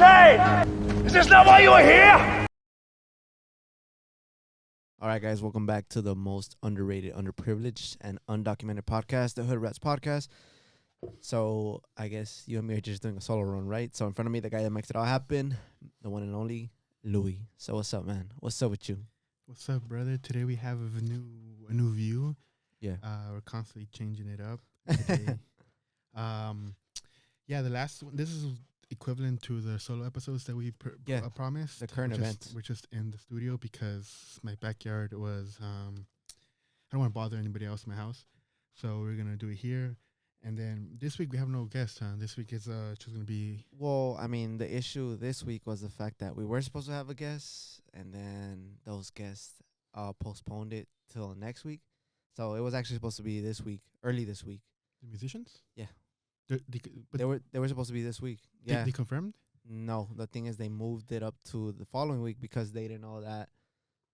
entertained! Is this not why you are here? All right, guys, welcome back to the most underrated, underprivileged, and undocumented podcast, the Hood Rats Podcast. So I guess you and me are just doing a solo run, right? So in front of me, the guy that makes it all happen, the one and only Louis. So what's up, man? What's up with you? What's up, brother? Today we have a new view. Yeah. We're constantly changing it up. Today. Yeah, the last one. This is equivalent to the solo episodes that we promised. The current events. We're just in the studio because my backyard was. I don't want to bother anybody else in my house, so we're gonna do it here. And then this week we have no guest, huh? This week is just gonna be. Well, I mean, the issue this week was the fact that we were supposed to have a guest, and then those guests postponed it till next week. So it was actually supposed to be this week, early this week. The musicians? Yeah. But They were supposed to be this week. Yeah. They confirmed? No, the thing is they moved it up to the following week because they didn't know that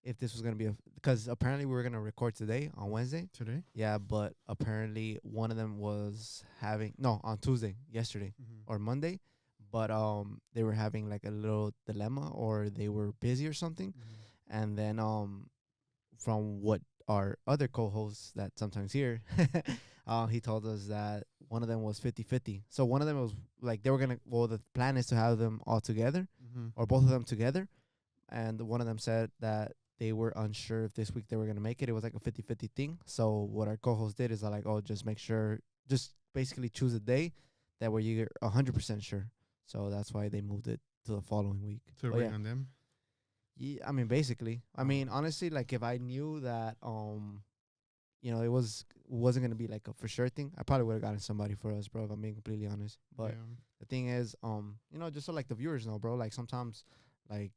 if this was going to be because apparently we were going to record today on Wednesday. Today? Yeah, but apparently one of them was on Tuesday, yesterday or Monday, but they were having like a little dilemma or they were busy or something. And then from what our other co-hosts that sometimes hear, he told us that one of them was 50-50. So one of them was like the plan is to have them all together or both of them together. And one of them said that they were unsure if this week they were going to make it. It was like a 50-50 thing. So what our co-host did is just make sure, just basically choose a day that where you're 100% sure. So that's why they moved it to the following week. So we're waiting on them? Yeah, I mean, basically. I mean, honestly, like if I knew that, it wasn't going to be like a for sure thing, I probably would have gotten somebody for us, bro, if I'm being completely honest. But the thing is, just so like the viewers know, bro, like sometimes like,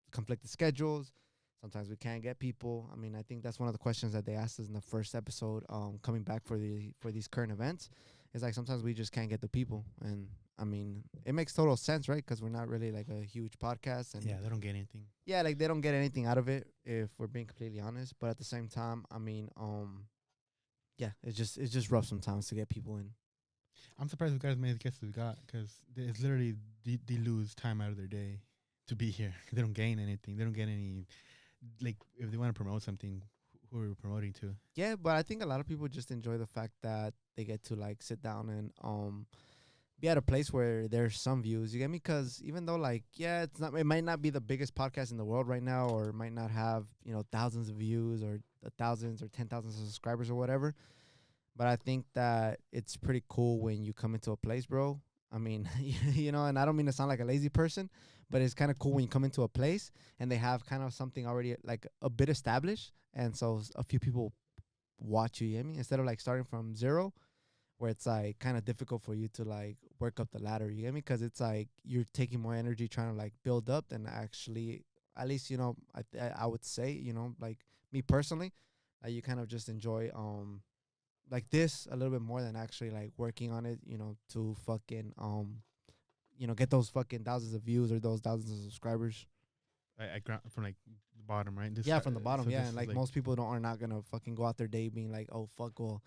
conflicted schedules. Sometimes we can't get people. I mean, I think that's one of the questions that they asked us in the first episode, coming back for these current events. It's like sometimes we just can't get the people. And I mean, it makes total sense, right? Because we're not really like a huge podcast. And yeah, they don't get anything. Yeah, like they don't get anything out of it if we're being completely honest. But at the same time, I mean, yeah, it's just rough sometimes to get people in. I'm surprised we got as many guests as we got because it's literally they lose time out of their day to be here. They don't gain anything. They don't get any, like, if they want to promote something, who are we promoting to? Yeah, but I think a lot of people just enjoy the fact that they get to, like, sit down and be at a place where there's some views. You get me? Because even though, like, yeah, it might not be the biggest podcast in the world right now or it might not have, thousands of views or thousands or 10,000 subscribers or whatever. But I think that it's pretty cool when you come into a place, bro. I mean, and I don't mean to sound like a lazy person, but it's kind of cool when you come into a place and they have kind of something already like a bit established. And so a few people watch you, get me? Instead of like starting from zero, where it's like kind of difficult for you to like work up the ladder, you get me? Because it's like you're taking more energy trying to like build up than actually, at least, I would say, like me personally, you kind of just enjoy like this a little bit more than actually like working on it, to fucking get those fucking thousands of views or those thousands of subscribers. I ground from like the bottom, right? From the bottom, so yeah. And like most people are not gonna fucking go out their day being like, oh fuck, well,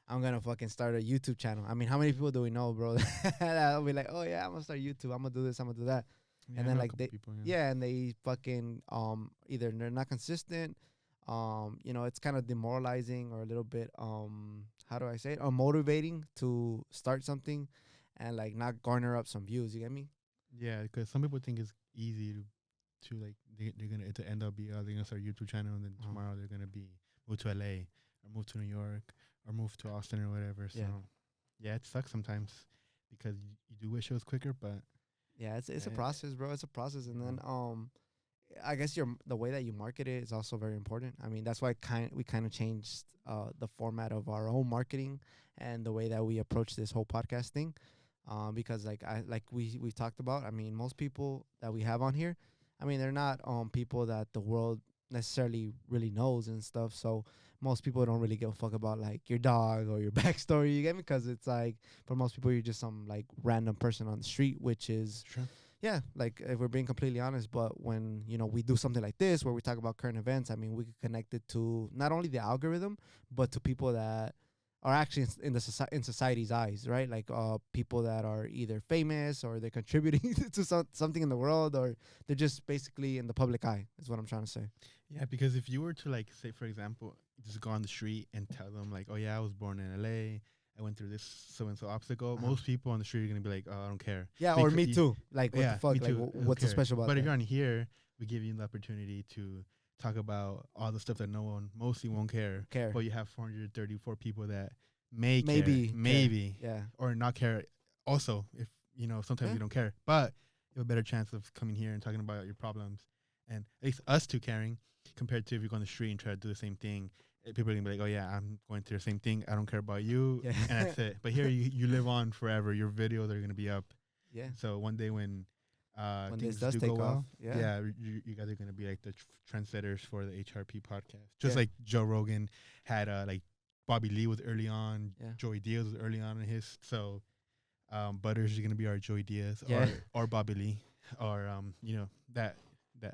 I'm gonna fucking start a YouTube channel. I mean, how many people do we know, bro? That'll be like, oh yeah, I'm gonna start YouTube. I'm gonna do this. I'm gonna do that. Yeah, and then like and they fucking either they're not consistent. It's kind of demoralizing or a little bit, how do I say it? Motivating to start something and like not garner up some views. You get me? Yeah, because some people think it's easy to like they're gonna to end up they're gonna start a YouTube channel and then tomorrow they're gonna be move to LA or move to New York or move to Austin or whatever. So yeah, it sucks sometimes because you do wish it was quicker, but yeah, it's a process, bro. It's a process, and then I guess the way that you market it is also very important. I mean, that's why we kind of changed the format of our own marketing and the way that we approach this whole podcast thing. Because we've talked about, I mean, most people that we have on here, I mean, they're not people that the world necessarily really knows and stuff. So most people don't really give a fuck about like your dog or your backstory. You get me? Because it's like for most people, you're just some like random person on the street, which is. Sure. Yeah, like if we're being completely honest, but when, we do something like this where we talk about current events, I mean, we could connect it to not only the algorithm, but to people that are actually in society's eyes, right? Like people that are either famous or they're contributing to something in the world, or they're just basically in the public eye. Is what I'm trying to say. Yeah, because if you were to like say, for example, just go on the street and tell them like, oh yeah, I was born in LA, I went through this so and so obstacle. Most people on the street are gonna be like, oh, I don't care. Yeah, or me too. Like, what the fuck? Me Like, too. what's so special about But that? if you're on here, we give you the opportunity to talk about all the stuff that no one mostly won't care. But you have 434 people that maybe, yeah, or not care. Also, if sometimes you don't care, but you have a better chance of coming here and talking about your problems, and at least us two caring, compared to if you go on the street and try to do the same thing. People are gonna be like, oh yeah, I'm going through the same thing. I don't care about you, and that's it. But here you live on forever. Your videos are gonna be up. Yeah. So one day when this things does do take go off, well, you guys are gonna be like the trendsetters for the HRP podcast. Just like Joe Rogan had like Bobby Lee was early on, Joey Diaz was early on in his. So Butters is gonna be our Joey Diaz or Bobby Lee, or that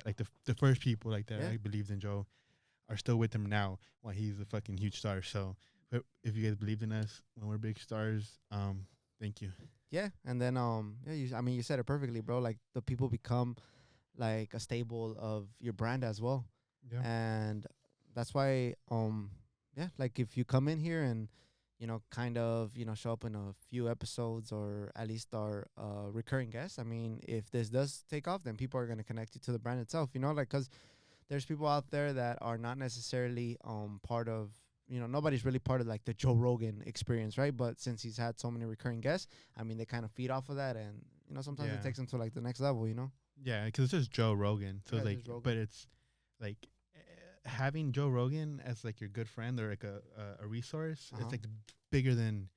like the first people like that I believed in Joe are still with him now while he's a fucking huge star. So if you guys believed in us when we're big stars, thank you. Yeah, and then you said it perfectly, bro. Like the people become like a staple of your brand as well. Yeah. And that's why like if you come in here and kind of show up in a few episodes or at least are recurring guests, I mean, if this does take off, then people are going to connect you to the brand itself, like, cuz there's people out there that are not necessarily part of nobody's really part of like the Joe Rogan experience, right? But since he's had so many recurring guests, I mean, they kind of feed off of that, and sometimes it takes them to like the next level, Yeah, because it's just Joe Rogan, so it's like, but it's like having Joe Rogan as like your good friend or like a resource. It's like bigger than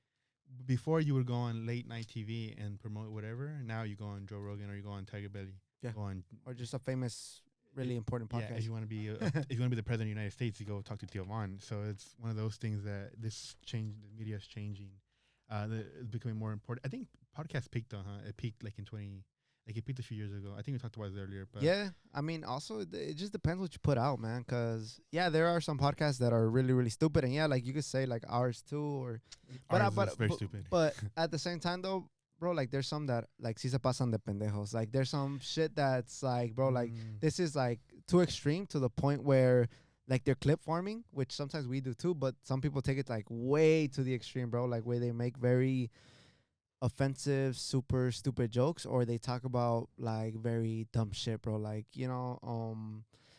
before. You would go on late night TV and promote whatever. Now you go on Joe Rogan or you go on Tiger Belly, or just a famous, really important podcast. Yeah, if you want to be if you want to be the president of the United States, you go talk to Theo Von. So it's one of those things that this change, the media is changing. It's becoming more important. I think podcast peaked though, huh? It peaked like in it peaked a few years ago. I think we talked about it earlier. But yeah, I mean, also it just depends what you put out, man. Cause there are some podcasts that are really, really stupid, and like you could say like ours too, or ours is very stupid. But at the same time though, bro, like there's some that like si se pasan de pendejos. Like there's some shit that's like, bro, like this is like too extreme to the point where like they're clip farming, which sometimes we do too, but some people take it like way to the extreme, bro. Like where they make very offensive, super stupid jokes, or they talk about like very dumb shit, bro. Like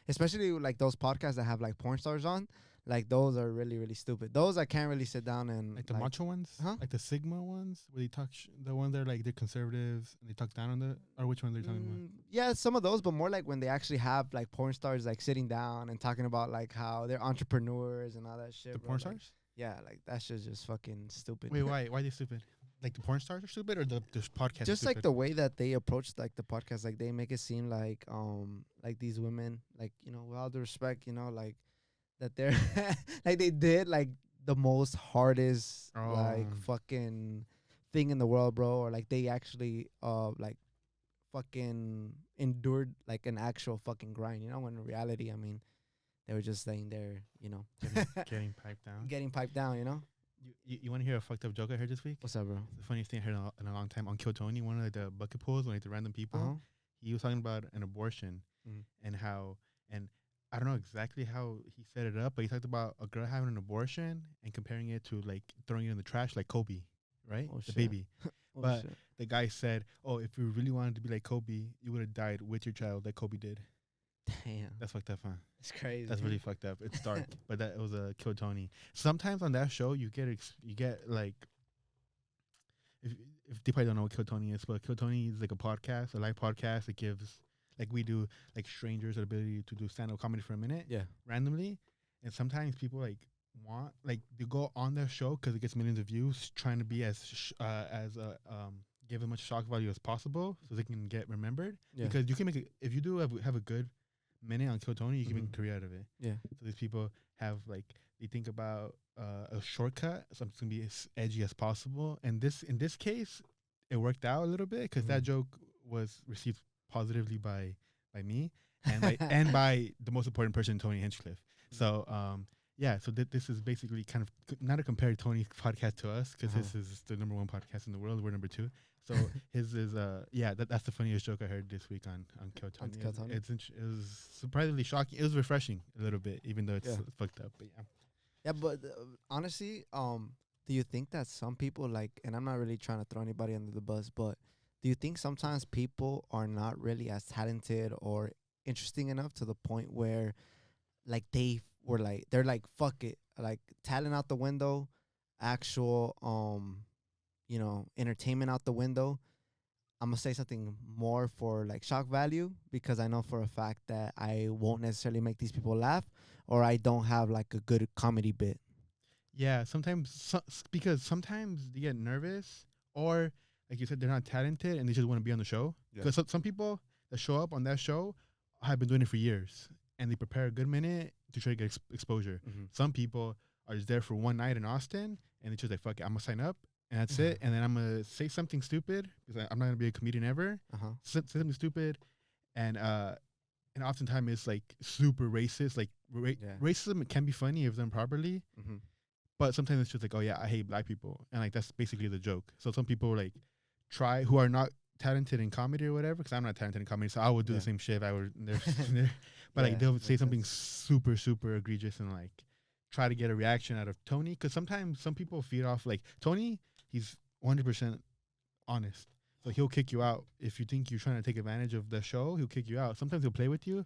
especially like those podcasts that have like porn stars on. Like those are really, really stupid. Those I can't really sit down and like the macho ones, like the Sigma ones, where they talk the ones that are like they're conservatives and they talk down on or which ones are you talking about? Yeah, some of those, but more like when they actually have like porn stars like sitting down and talking about like how they're entrepreneurs and all that shit. The bro. porn Like, stars? Yeah, like that shit's just fucking stupid. Wait, why are they stupid? Like the porn stars are stupid, or the podcast? Just like the way that they approach like the podcast, like they make it seem like these women, like with all due respect, like that they're like they did like the most hardest like fucking thing in the world, bro, or like they actually like fucking endured like an actual fucking grind, when in reality, I mean, they were just laying there, getting piped down. Getting piped down, You want to hear a fucked up joke I heard this week? What's up, bro? The funniest thing I heard in a long time on Kill Tony, one of like, the bucket pulls, when like the random people, he was talking about an abortion and how, and I don't know exactly how he set it up, but he talked about a girl having an abortion and comparing it to like throwing it in the trash like Kobe, right? The baby. But the guy said, oh, if you really wanted to be like Kobe, you would have died with your child like Kobe did. Damn. That's fucked up, huh? It's crazy. That's really fucked up. It's dark, but that was a Kill Tony. Sometimes on that show, you get like, if they probably don't know what Kill Tony is, but Kill Tony is like a podcast, a live podcast. It gives, like we do, like strangers the ability to do stand-up comedy for a minute, randomly, and sometimes people like want like they go on their show because it gets millions of views, trying to be as give as much shock value as possible so they can get remembered. Because you can make if you do have a good minute on Kill Tony, you can make a career out of it. So these people have like they think about a shortcut, something to be as edgy as possible. And in this case, it worked out a little bit because that joke was received positively by me and by the most important person, Tony Hinchcliffe. So Yeah, so this is basically kind of not to compare Tony's podcast to us because this is the number one podcast in the world. We're number two. So his is that's the funniest joke I heard this week on Kill Tony. It was surprisingly shocking. It was refreshing a little bit, even though it's fucked up. But yeah. Yeah, but honestly, do you think that some people like, and I'm not really trying to throw anybody under the bus, but do you think sometimes people are not really as talented or interesting enough to the point where like they're like fuck it, like talent out the window, actual entertainment out the window. I'm gonna say something more for like shock value because I know for a fact that I won't necessarily make these people laugh or I don't have like a good comedy bit. Yeah, sometimes because sometimes they get nervous or like you said they're not talented and they just want to be on the show. Because some people that show up on that show have been doing it for years and they prepare a good minute to try to get exposure. Mm-hmm. Some people are just there for one night in Austin and it's just like fuck it, I'm gonna sign up. And that's it. And then I'm going to say something stupid because I'm not going to be a comedian ever. Say something stupid. And oftentimes it's like super racist. Like racism can be funny if done properly. Mm-hmm. But sometimes it's just like, oh, yeah, I hate black people. And like that's basically the joke. So some people like who are not talented in comedy or whatever, because I'm not talented in comedy. So I would do the same shit if I were there. But like they'll say something super, super egregious and like try to get a reaction out of Tony. Because sometimes some people feed off like Tony. He's 100% honest. So he'll kick you out. If you think you're trying to take advantage of the show, he'll kick you out. Sometimes he'll play with you.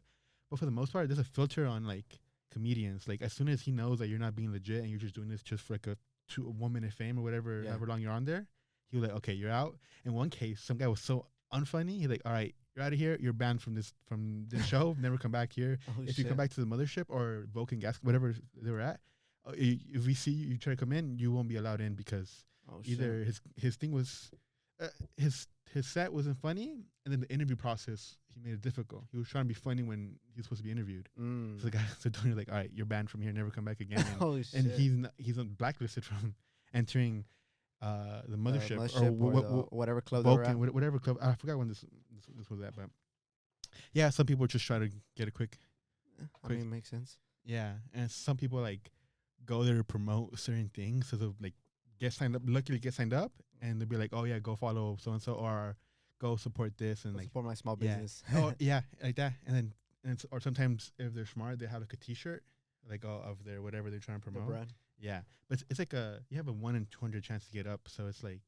But for the most part, there's a filter on like comedians. Like as soon as he knows that you're not being legit and you're just doing this just for like a 1 minute fame or whatever, however long you're on there, he'll like, okay, you're out. In one case, some guy was so unfunny. He's like, all right, you're out of here. You're banned from this show. Never come back here. If you come back to the mothership or Vulcan Gas, whatever they were at, if we see you try to come in, you won't be allowed in because either his thing was his set wasn't funny, and then the interview process he made it difficult. He was trying to be funny when he was supposed to be interviewed. So the guy said, "Tony, like, all right, you're banned from here. Never come back again." And he's blacklisted from entering the mothership or whatever club Vulcan, whatever club. I forgot when this was at, but yeah, some people just try to get a quick. I mean, it makes sense. Yeah, and some people like go there to promote certain things, so they'll like get signed up. Luckily, get signed up, and they'll be like, "Oh yeah, go follow so and so," or "Go support this," and like support my small business. Like that. And then or sometimes if they're smart, they have like a T-shirt, like of their whatever they're trying to promote. The brand. Yeah, but it's like you have a 1 in 200 chance to get up, so it's like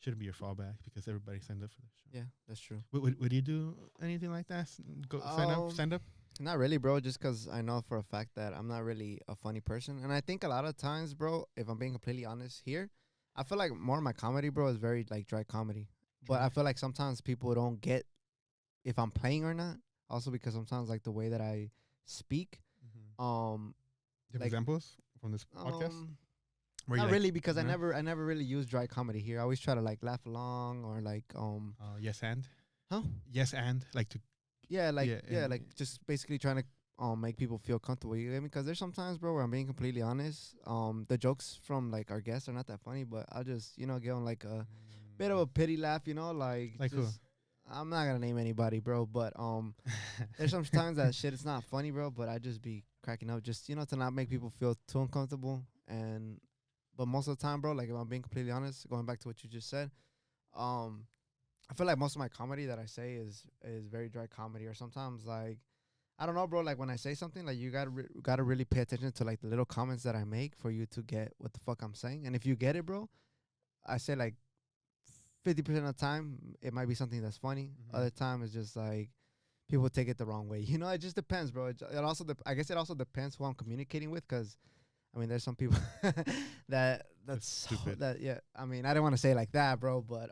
shouldn't be your fallback because everybody signed up for this show. Yeah, that's true. Would you do anything like that? Go sign up. Not really, bro, just because I know for a fact that I'm not really a funny person. And I think a lot of times, bro, if I'm being completely honest here, I feel like more of my comedy, bro, is very, like, dry comedy. But I feel like sometimes people don't get if I'm playing or not. Also because sometimes, like, the way that I speak. Do you have like, examples from this podcast? Not really, because I never really use dry comedy here. I always try to, like, laugh along or, like... yes and? Huh? Yes and? Like to... like just basically trying to make people feel comfortable. You get me? Because there's sometimes, bro, where I'm being completely honest. The jokes from like our guests are not that funny, but I'll just give them like a bit of a pity laugh. Like who? I'm not gonna name anybody, bro, but there's sometimes that shit it's not funny, bro, but I just be cracking up just to not make people feel too uncomfortable. But most of the time, bro, like if I'm being completely honest, going back to what you just said, I feel like most of my comedy that I say is very dry comedy, or sometimes like I don't know, bro. Like when I say something, like you gotta really pay attention to like the little comments that I make for you to get what the fuck I'm saying. And if you get it, bro, I say like 50% of the time it might be something that's funny. Other time it's just like people take it the wrong way. It just depends, bro. It also I guess it also depends who I'm communicating with, because I mean there's some people that's stupid. I mean I didn't want to say it like that, bro, but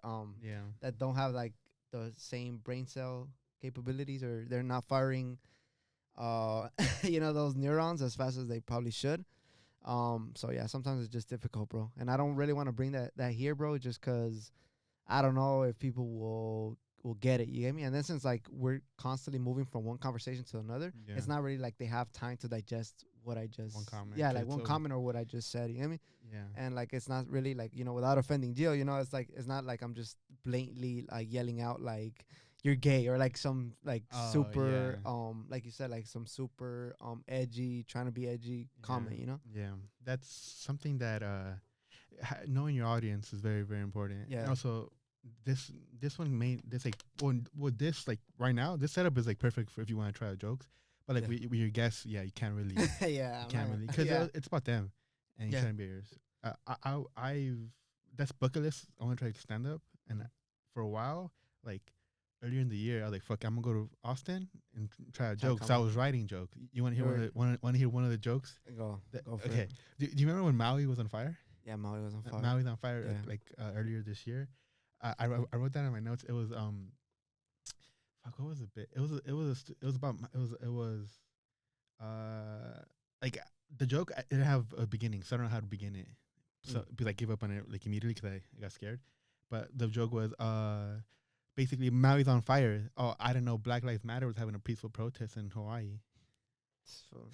that don't have like the same brain cell capabilities, or they're not firing those neurons as fast as they probably should. So yeah, sometimes it's just difficult, bro. And I don't really want to bring that here, bro, just because I don't know if people will get it. You get me? And then since like we're constantly moving from one conversation to another, it's not really like they have time to digest what I just one comment. Yeah, like one comment or what I just said. You get me? Yeah. And like it's not really like without offending Gio, it's like it's not like I'm just blatantly like yelling out like you're gay or like some like Oh, super yeah. like you said like some super edgy trying to be edgy comment, you know? Yeah, that's something that knowing your audience is very very important. Yeah. And also, this one made this like well this like right now this setup is like perfect for if you want to try out jokes. But like with your guests, yeah, you can't really, Yeah, you can't man. really because Yeah. it's about them, and you Yeah. trying to be yours. I've that's bucket list. I want to try stand up, and for a while, like earlier in the year, I was like, "Fuck, I'm gonna go to Austin and try a Try joke." So I comedy. was writing jokes. You want to hear You were- want to hear one of the jokes? Go for Okay. it. Do you remember when Maui was on fire? Yeah, Maui was on fire. Maui's on fire Yeah. earlier this year. I wrote that in my notes. It was fuck, what was the bit? It was about like the joke. It didn't have a beginning, so I don't know how to begin it. So because I gave up on it like immediately because I got scared. But the joke was basically Maui's on fire. Oh, I didn't know Black Lives Matter was having a peaceful protest in Hawaii. So,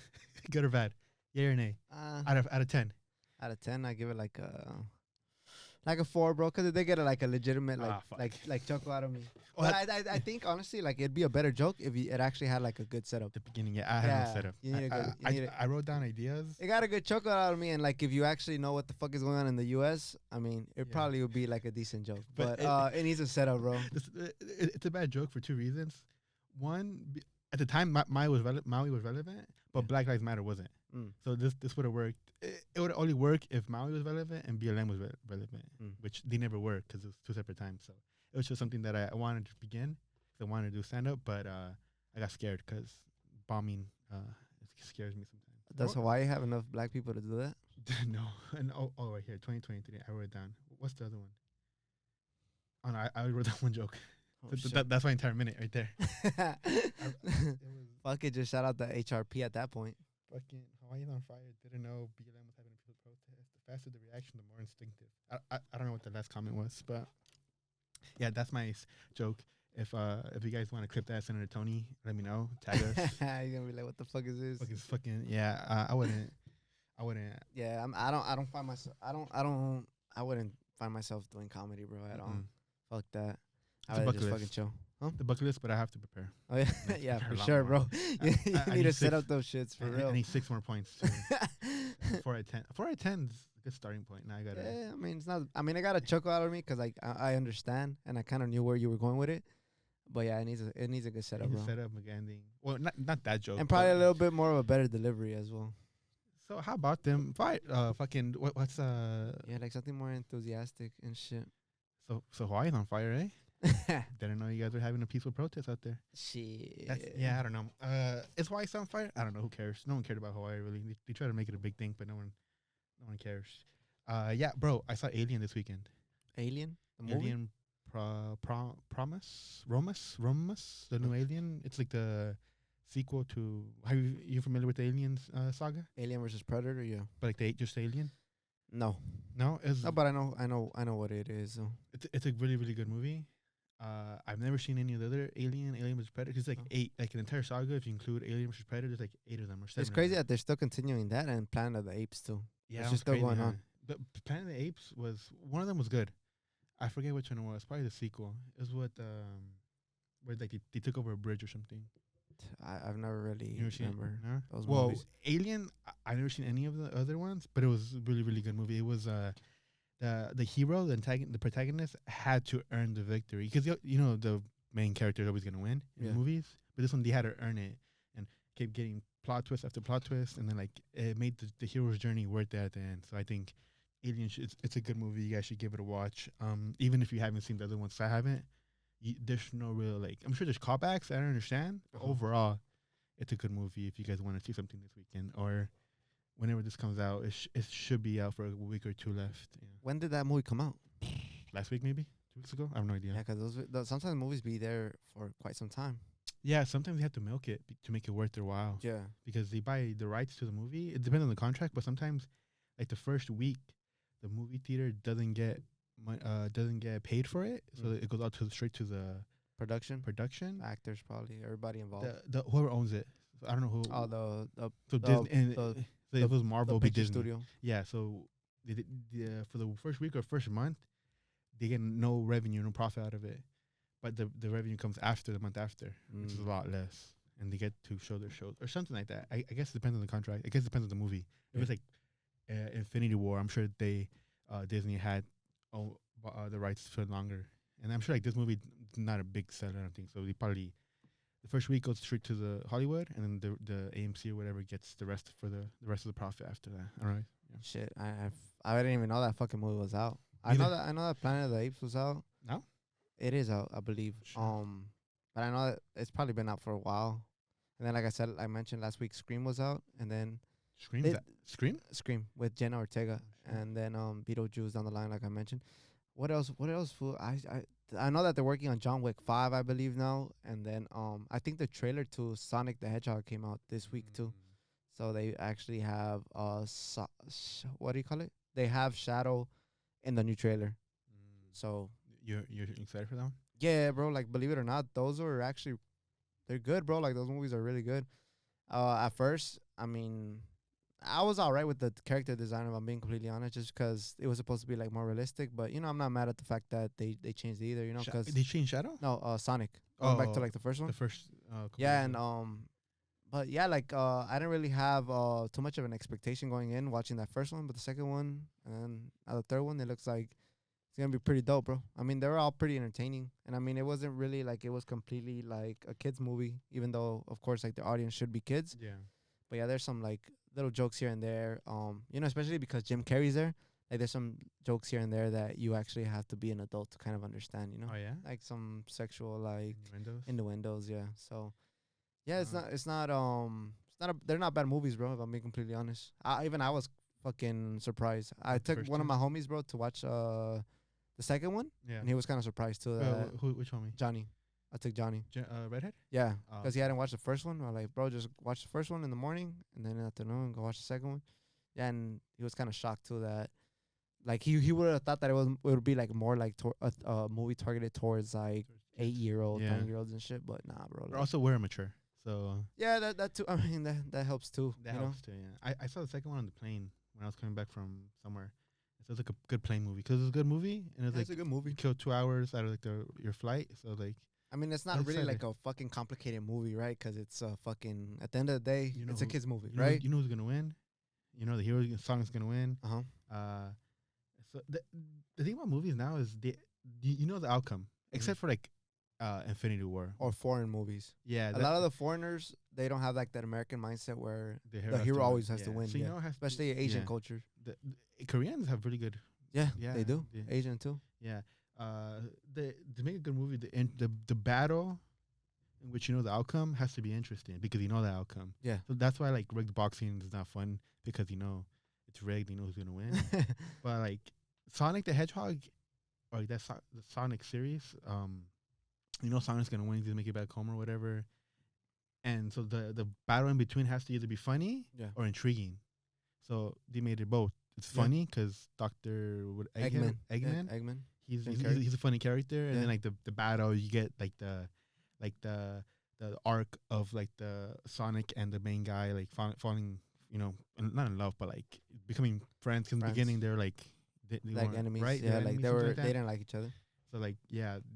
Good or bad? Yay or nay? Out of 10. out of 10, I give it like a 4, bro, because they get like a legitimate fuck. like joke out of me. Oh, But I think honestly like it'd be a better joke if it actually had like a good setup. The beginning, yeah, I had no setup. You need a good. I wrote down ideas. It got a good chuckle out of me, and like if you actually know what the fuck is going on in the U.S., I mean, it probably would be like a decent joke. But it needs a setup, bro. It's a bad joke for 2 reasons. One, at the time, Maui was relevant, but Black Lives Matter wasn't. So this would have worked. It would only work if Maui was relevant and BLM was relevant, which they never were because it was 2 separate times. So it was just something that I wanted to begin. I wanted to do stand up, but I got scared because bombing it scares me sometimes. Does Hawaii have enough black people to do that? No. And right here, 2023. I wrote it down. What's the other one? Oh no, I wrote that one joke. That's my entire minute right there. Fuck it, just shout out the HRP at that point. Fucking Hawaii's on fire. Didn't know BLM was having a peaceful protest. The faster the reaction, the more instinctive. I don't know what the last comment was, but yeah, that's my joke. If you guys want to clip that, Senator Tony, let me know. Tag us. You're gonna be like, what the fuck is this? Fucking yeah. I wouldn't. Yeah, I wouldn't find myself doing comedy, bro, at all. Fuck that. I would just fucking chill. Huh? The bucket list, but I have to prepare. Oh yeah, yeah, for sure, bro. You need to set up those shits for real. I need 6 more points. 4 out of 10. 4 out of 10 is a good starting point. Now I gotta. Yeah, I mean it's not. I mean I got a chuckle out of me because like I understand and I kind of knew where you were going with it. But yeah, it needs a good setup, bro. Setup, ending. Well, not that joke. And probably a little bit more of a better delivery as well. So how about them? Fucking what's Yeah, like something more enthusiastic and shit. So Hawaii's on fire, eh? Didn't know you guys were having a peaceful protest out there. Shit. I don't know. Is Hawaii on fire? I don't know. Who cares? No one cared about Hawaii really. They try to make it a big thing, but no one cares. Yeah, bro. I saw Alien this weekend. Alien? The movie? Alien Romulus, the new Alien. It's like the sequel to. Are you familiar with the Aliens saga? Alien versus Predator, yeah. But like just Alien. No, but I know what it is. So. It's a really really good movie. I've never seen any of the other Alien vs Predator. It's like 8, like an entire saga. If you include Alien vs Predator, there's like 8 of them or 7. It's crazy that they're still continuing that and Planet of the Apes too. Yeah, it's just still going on. But Planet of the Apes was one of them was good. I forget which one it was. Probably the sequel. It was what where like they took over a bridge or something. I've never really remember those well, movies. Alien, I've never seen any of the other ones, but it was a really really good movie. It was the hero, the protagonist had to earn the victory because you know the main character is always gonna win in movies, but this one they had to earn it and kept getting plot twist after plot twist, and then like it made the hero's journey worth it at the end. So I think Alien, it's a good movie. You guys should give it a watch. Even if you haven't seen the other ones, I haven't. There's no real like. I'm sure there's callbacks. I don't understand. But overall, it's a good movie. If you guys want to see something this weekend or whenever this comes out, it should be out for a week or 2 left. Yeah. When did that movie come out? Last week, maybe 2 weeks ago. I have no idea. Yeah, because those sometimes movies be there for quite some time. Yeah, sometimes they have to milk it to make it worth their while. Yeah, because they buy the rights to the movie. It depends on the contract, but sometimes, like the first week, the movie theater doesn't get paid for it, so it goes out straight to the production, actors, probably everybody involved. The whoever owns it. So I don't know who. Oh, Disney. So if it was Marvel, the be Disney. Studio. Yeah, so for the first week or first month, they get no revenue, no profit out of it. but the revenue comes after the month after, which is a lot less, and they get to show their shows or something like that. I guess it depends on the contract. I guess it depends on the movie. If it's like Infinity War, I'm sure they Disney had the rights for longer, and I'm sure like this movie not a big seller, I don't think so. They probably the first week goes straight to the Hollywood, and then the AMC or whatever gets the rest for the rest of the profit after that. All right. Yeah. Shit, I didn't even know that fucking movie was out. I know that Planet of the Apes was out. No, it is out, I believe. Sure. But I know that it's probably been out for a while. And then, like I mentioned last week, Scream was out, and then Scream with Jenna Ortega, and then Beetlejuice down the line, like I mentioned. What else? Fool? I know that they're working on John Wick 5, I believe now, and then I think the trailer to Sonic the Hedgehog came out this week too. So they actually have what do you call it? They have Shadow in the new trailer. So you're excited for that one? Yeah, bro. Like, believe it or not, those are actually they're good, bro. Like, those movies are really good. At first, I mean, I was all right with the character design, if I'm being completely honest, just because it was supposed to be like more realistic. But I'm not mad at the fact that they changed it either. Because they changed Shadow. No, Sonic. Going back to like the first one. The first. Yeah, and but yeah, like I didn't really have too much of an expectation going in watching that first one, but the second one and the third one, it looks like it's gonna be pretty dope, bro. I mean, they were all pretty entertaining, and I mean, it wasn't really like it was completely like a kids movie, even though of course like the audience should be kids. Yeah. But yeah, there's some like little jokes here and there. Especially because Jim Carrey's there. Like, there's some jokes here and there that you actually have to be an adult to kind of understand. Oh yeah. Like some sexual like innuendos. Yeah. So yeah, they're not bad movies, bro. If I'm being completely honest, I was fucking surprised. I took one of my homies, bro, to watch the second one, and he was kind of surprised too. Which homie? Johnny. I took Johnny. Redhead? Yeah, because he hadn't watched the first one. I was like, bro, just watch the first one in the morning, and then in the afternoon go watch the second one. Yeah, and he was kind of shocked too that, like, he would have thought that it would be like more like a movie targeted towards like 8-year-olds, 9-year-olds and shit. But nah, bro. Like, also, we're mature, so yeah, that too. I mean, that helps too. That helps too. Yeah, I saw the second one on the plane when I was coming back from somewhere. So it was like a good plane movie because it was a good movie, and it was like it's a good movie. You killed 2 hours out of like your flight, so like. I mean, it's not really like a fucking complicated movie, right? Because it's a fucking, at the end of the day, it's a kid's movie, right? You know who's going to win? You know the hero song is going to win. So the thing about movies now is you know the outcome, except for like Infinity War. Or foreign movies. Yeah. A lot of the foreigners, they don't have like that American mindset where the hero always has to win. So especially Asian culture. The Koreans have really good. Yeah, they do. Asian too. Yeah. To make a good movie, the battle in which you know the outcome has to be interesting because you know the outcome. Yeah. So that's why like rigged boxing is not fun because it's rigged. You know who's gonna win. But like Sonic the Hedgehog, or like the Sonic series, Sonic's gonna win. He's gonna make it back home or whatever. And so the battle in between has to either be funny or intriguing. So they made it both. It's funny because Dr. Eggman. Eggman. He's a funny character, and then like the battle, you get like the arc of like the Sonic and the main guy like falling, not in love, but like becoming friends. In the beginning, they're like they enemies, right? Yeah, like they didn't like each other. So like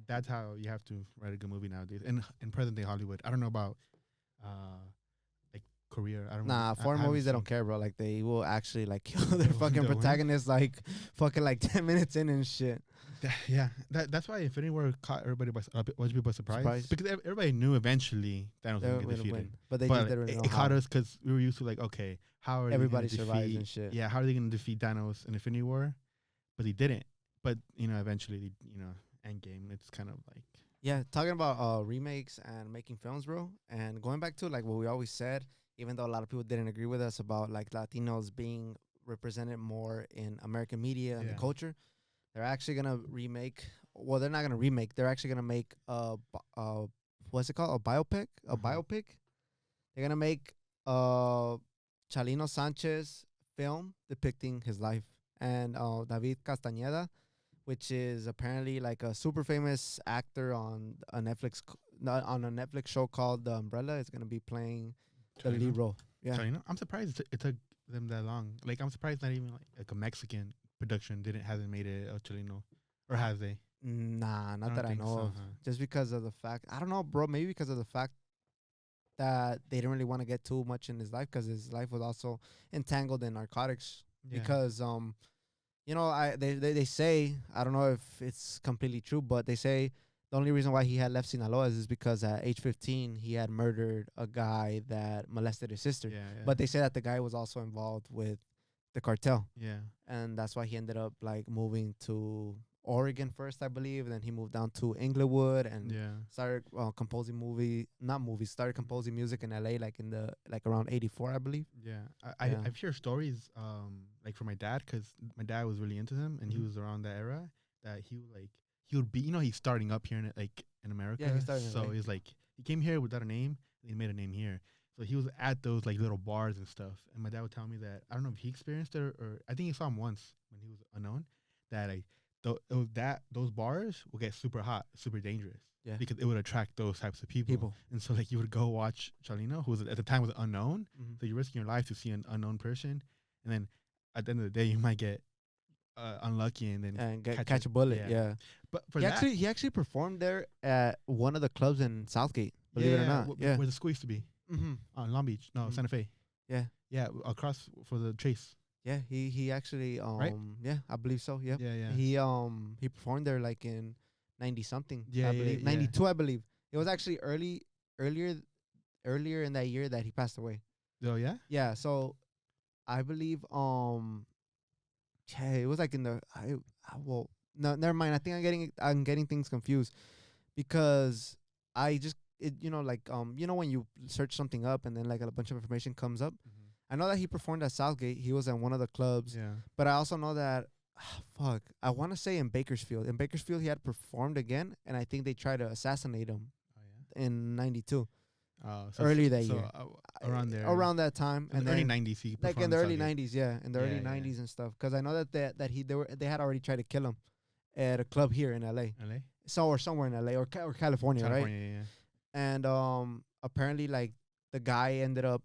that's how you have to write a good movie nowadays. And in present day Hollywood, I don't know about like Korea. I don't know. Nah, foreign movies they don't care, bro. Like they will actually like kill their fucking protagonists like fucking like 10 minutes in and shit. That's why Infinity War caught everybody by surprise. Because everybody knew eventually Thanos was going to get defeated. But they just didn't know it caught us because we were used to like, okay, how are everybody survives and shit. Yeah, how are they going to defeat Thanos in Infinity War? But they didn't. But eventually, Endgame. It's kind of like talking about remakes and making films, bro. And going back to like what we always said, even though a lot of people didn't agree with us about like Latinos being represented more in American media and the culture. They're actually gonna remake. Well, they're not gonna remake. They're actually gonna make what's it called? A biopic. Biopic. They're gonna make Chalino Sanchez film depicting his life, and David Castañeda, which is apparently like a super famous actor on a Netflix show called The Umbrella, is gonna be playing the lead role. Yeah, Chalino? I'm surprised it took them that long. Like I'm surprised not even like a Mexican production hasn't made it Chalino, or have they? Nah, not don't that I think know so, of. huh? Just because of the fact, I don't know, bro. Maybe because of the fact that they didn't really want to get too much in his life because his life was also entangled in narcotics. Yeah. Because you know, they say, I don't know if it's completely true, but they say the only reason why he had left Sinaloa is because at age 15 he had murdered a guy that molested his sister. Yeah, yeah. But they say that the guy was also involved with the cartel, yeah. and that's why he ended up like moving to Oregon first, I believe. And then he moved down to Inglewood and Yeah. started composing started composing music in LA like in the like around 84, I believe. Yeah. Yeah. I've heard stories like from my dad, because my dad was really into him, and he Mhm. was around that era, that he would be, he's starting up here in America. Yeah, he started in so LA. he's like, he came here without a name, and he made a name here. So he was at those like little bars and stuff, and my dad would tell me that, I don't know if he experienced it, or I think he saw him once when he was unknown, that like those bars will get super hot, super dangerous. Yeah. Because it would attract those types of people. People. And so like you would go watch Chalino, who was at the time was unknown. Mhm. So you're risking your life to see an unknown person, and then at the end of the day you might get unlucky and then And catch a bullet. Yeah. But for He actually performed there at one of the clubs in Southgate. Believe it or not. Yeah. where the school used to be Mm-hmm. on Long Beach, no, Mhm. Santa Fe. Yeah. Yeah, across for the Chase. Yeah. He actually Right? yeah, I believe so. Yep. Yeah, yeah. He performed there like in 90 something. Yeah, I yeah, believe yeah. 92. I believe it was actually earlier in that year that he passed away. Oh yeah. Yeah. So I believe yeah, it was like in the well, no, never mind. I think I'm getting things confused because I just like when you search something up and then like a bunch of information comes up. I know that he performed at Southgate. He was in one of the clubs. Yeah. But I also know that I want to say in Bakersfield. In Bakersfield he had performed again, and I think they tried to assassinate him Oh yeah. in 92. So Early that year. Around there. Around that time, in and the early then 90s. He like in performed the early Southgate. 90s, yeah, in the Yeah, early yeah. 90s and stuff. Because I know that they had already tried to kill him at a club here in LA, LA. or somewhere in LA or California, right? California, yeah. And apparently like the guy ended up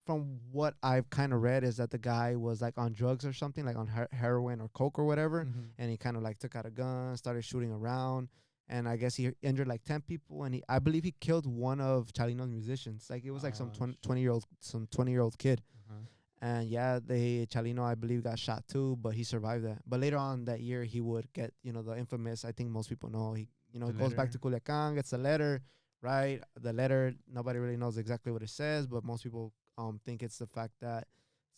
from what I've kind of read is that the guy was like on drugs or something, like on heroin or coke or whatever, Mhm. and he kind of like took out a gun, started shooting around, and I guess he injured like 10 people, and I believe he killed one of Chalino's musicians. Like it was like some Oh, 20-year-old kid. Uh-huh. And yeah, Chalino, I believe, got shot too, but he survived that. But later on that year, he would get, the infamous, I think most people know, he, The goes back to letter. Culiacan, gets a letter, right? The letter, nobody really knows exactly what it says, but most people think it's the fact that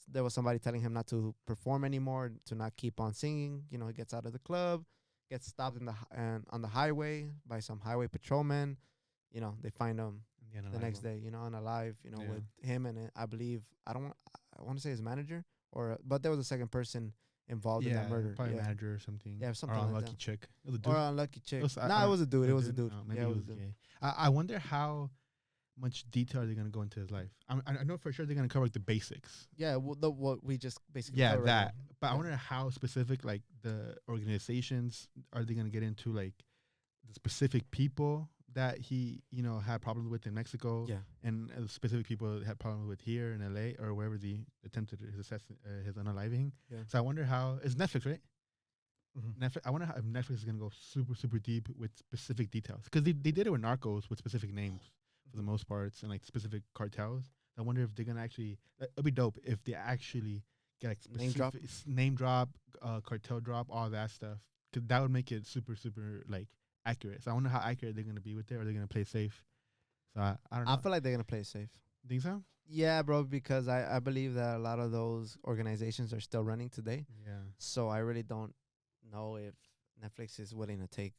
there was somebody telling him not to perform anymore, to not keep on singing. He gets out of the club, gets stopped on the highway by some highway patrolmen. They find him Yeah, no, the I next won't. day, unalive, Yeah. with him and I believe I want to say his manager but there was a second person involved in that murder. Probably Yeah, manager or something. yeah, something or like unlucky that. chick. It was a dude. Or unlucky chick. I Nah, it don't- was a dude. It was a dude? dude. Oh, maybe Yeah, he it was was a dude. gay. I wonder how much detail are they gonna go into his life. I know for sure they're gonna cover like the basics. Yeah, what we just basically Yeah, covered right that. now. But I Yeah. wonder how specific like the organizations are they gonna get into, like the specific people that he had problems with in Mexico, Yeah. and specific people that had problems with here in LA or wherever they attempted his unaliving. Yeah. So I wonder how it's Netflix, right? Mhm. Netflix. I wonder how if Netflix is gonna go super super deep with specific details, because they did it with Narcos with specific names for the most parts and like specific cartels. I wonder if they're gonna actually. It'd be dope if they actually get like Name drop? name drop, cartel drop, all that stuff. Because that would make it super super like accurate. So I wonder how accurate they're gonna be with it, or they're gonna play safe. So I don't know. I feel like they're gonna play it safe. Think so? Yeah, bro, because I believe that a lot of those organizations are still running today. Yeah. So I really don't know if Netflix is willing to take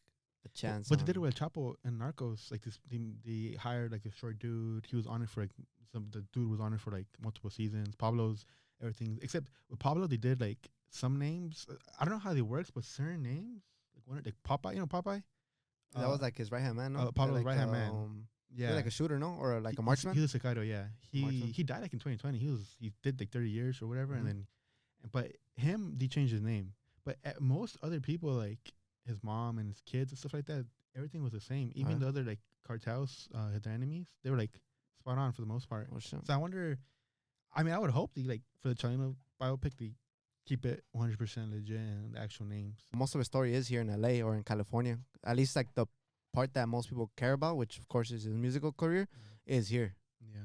a chance. But they did it on- with Chapo and Narcos. Like this, they hired like a short dude. He was on it for like the dude was on it for like multiple seasons. Pablo's everything except with Pablo, they did like some names. I don't know how they works, but certain names like one like Popeye. You know Popeye? that was like his right hand man, no? Pablo's Like, right-hand man. Yeah, Yeah, like a shooter, no, or like a He- marksman. He's a sicario. Yeah, Marksman? he died like in 2020. He did like 30 years or whatever, Mhm. and then, but him they changed his name. But most other people like his mom and his kids and stuff like that, everything was the same. Even yeah. the other like cartels, their enemies, they were like spot on for the most part. Oh shit. So I wonder. I mean, I would hope they like for the Chalino biopic they keep it 100% legit and the actual names. Most of his story is here in LA or in California. At least like the part that most people care about, which of course is his musical career, is here. Yeah,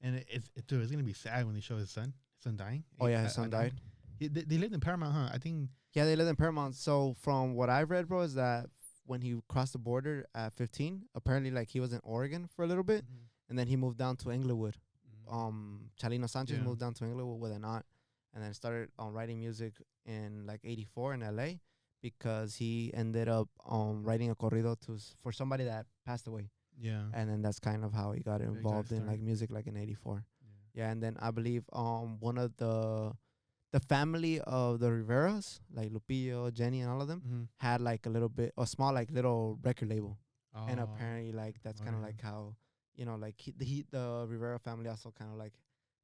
and dude, it's gonna be sad when they show his son dying. Oh yeah, his son died. They lived in Paramount, huh? I think. Yeah, they lived in Paramount. So from what I've read, bro, is that when he crossed the border at 15, apparently like he was in Oregon for a little bit, and then he moved down to Inglewood. Chalino Sanchez moved down to Inglewood with an aunt, and then started writing music in like '84 in LA because he ended up writing a corrido for somebody that passed away. Yeah, and then that's kind of how he got involved in like music, like in '84. Yeah, and then I believe one of the family of the Riveras, like Lupillo, Jenny, and all of them, had like a small like little record label, and apparently like that's kind of like how like the Rivera family also kind of like,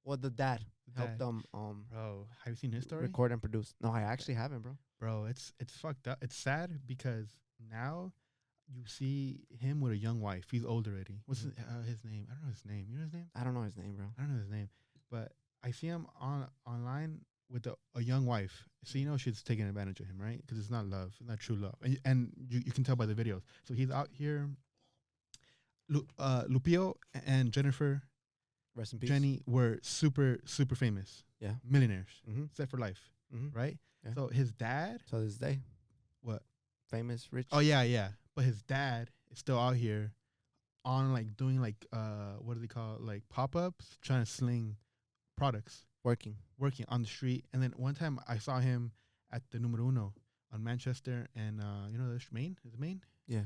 well, the dad helped them bro, have you seen his story? Record and produce. No, I actually haven't, bro. Bro, it's fucked up. It's sad because now you see him with a young wife. He's old already. What's his name? I don't know his name. You know his name? I don't know his name, bro. I don't know his name, but I see him online with a young wife. So she's taking advantage of him, right? Because it's not love, not true love, and you can tell by the videos. So he's out here. Lupillo and Jennifer, rest in peace, Jenny, were super famous. Yeah, millionaires, set for life, right? Yeah. So his dad, to this day, what? Famous, rich. Oh yeah. But his dad is still out here on like doing like what do they call it? Like pop-ups, trying to sling products. Working on the street. And then one time I saw him at the Numero Uno on Manchester and there's Maine? Is it Maine? Yeah.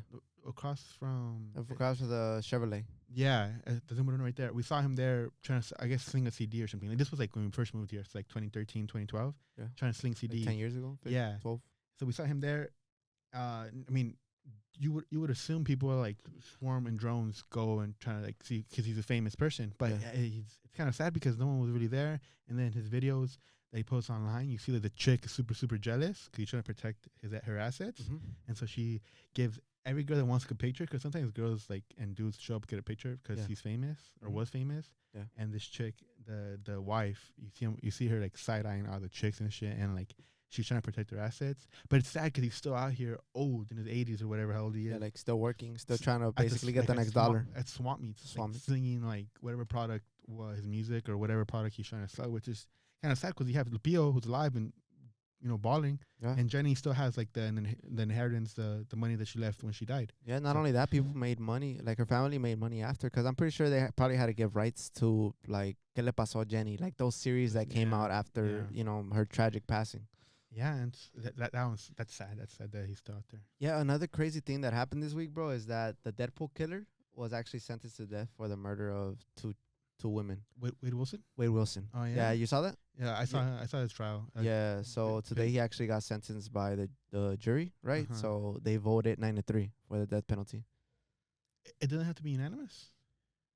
Across from the Chevrolet. Yeah, at the Numero Uno right there. We saw him there trying to, I guess, sling a CD or something. Like this was like when we first moved here. It's like 2013, 2012. Yeah. Trying to sling CD. Like 10 years ago? 12. So we saw him there. I mean, you would assume people are like swarm and drones go and try to like see because he's a famous person, but it's kind of sad because no one was really there. And then his videos that he posts online, you see that the chick is super jealous because he's trying to protect her assets, and so she gives every girl that wants to get a picture, because sometimes girls like and dudes show up to get a picture because he's famous or was famous. Yeah. And this chick, the wife, you see her like side eyeing all the chicks and shit, and like. She's trying to protect her assets, but it's sad because he's still out here, old in his 80s or whatever how old he is. Yeah, like still working, still trying to basically get the next dollar at swamp meets, singing like whatever product his music or whatever product he's trying to sell, which is kind of sad because you have Lupillo who's alive and balling, and Jenny still has like the inheritance, the money that she left when she died. Yeah, not only that, people made money, like her family made money after, because I'm pretty sure they probably had to give rights to like ¿Qué le pasó a Jenny? Like those series that came out after her tragic passing. Yeah, and that's sad. That's sad that he's still out there. Yeah, another crazy thing that happened this week, bro, is that the Deadpool killer was actually sentenced to death for the murder of two women. Wade Wilson? Wade Wilson. Oh, yeah. Yeah, you saw that? Yeah, I saw his trial. Yeah, so today he actually got sentenced by the jury, right? So they voted 9-3 for the death penalty. It doesn't have to be unanimous?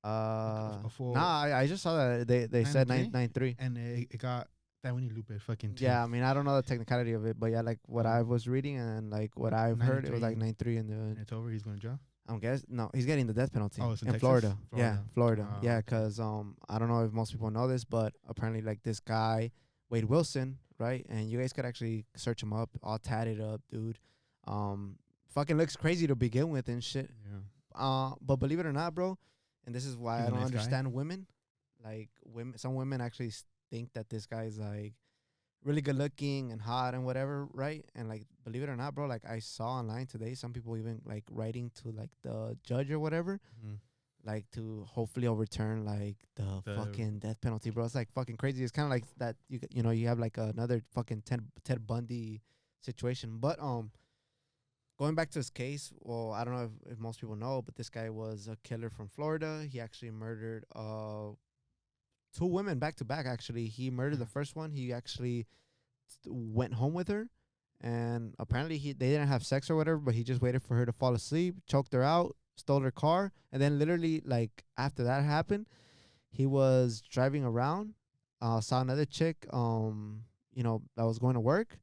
Nah, I just saw that they said 9-3. And it got... That when you loop it, fucking. Yeah, I mean, I don't know the technicality of it, but yeah, like what I was reading and like what I've heard, it was like 9-3 and it's over. He's going to jail. I guess no, he's getting the death penalty. Oh, it's in Florida. Yeah, Florida. Yeah, because I don't know if most people know this, but apparently like this guy Wade Wilson, right? And you guys could actually search him up, all tatted up, dude. Fucking looks crazy to begin with and shit. Yeah. But believe it or not, bro, and this is why I don't understand women. Like some women actually think that this guy's like really good looking and hot and whatever, right? And like believe it or not, bro, like I saw online today some people even like writing to like the judge or whatever, like to hopefully overturn like the fucking death penalty, bro. It's like fucking crazy. It's kind of like that you have like another fucking Ted Bundy situation. But going back to his case, well, I don't know if most people know, but this guy was a killer from Florida. He actually murdered 2 women back to back. Actually, he murdered the first one. He actually went home with her, and apparently they didn't have sex or whatever, but he just waited for her to fall asleep, choked her out, stole her car, and then literally like after that happened, he was driving around, saw another chick, that was going to work,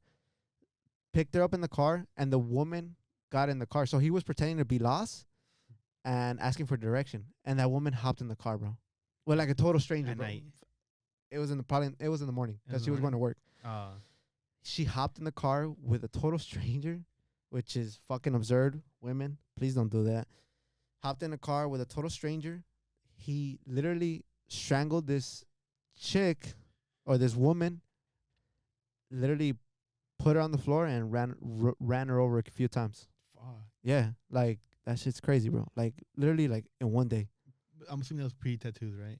picked her up in the car, and the woman got in the car. So he was pretending to be lost and asking for direction, and that woman hopped in the car, bro. Well, like a total stranger, at bro. night. It was in the morning because she was going to work. She hopped in the car with a total stranger, which is fucking absurd. Women, please don't do that. Hopped in a car with a total stranger. He literally strangled this chick or this woman. Literally put her on the floor and ran her over a few times. Fuck. Yeah, like that shit's crazy, bro. Like literally, like in one day. I'm assuming that was pre-tattoos, right?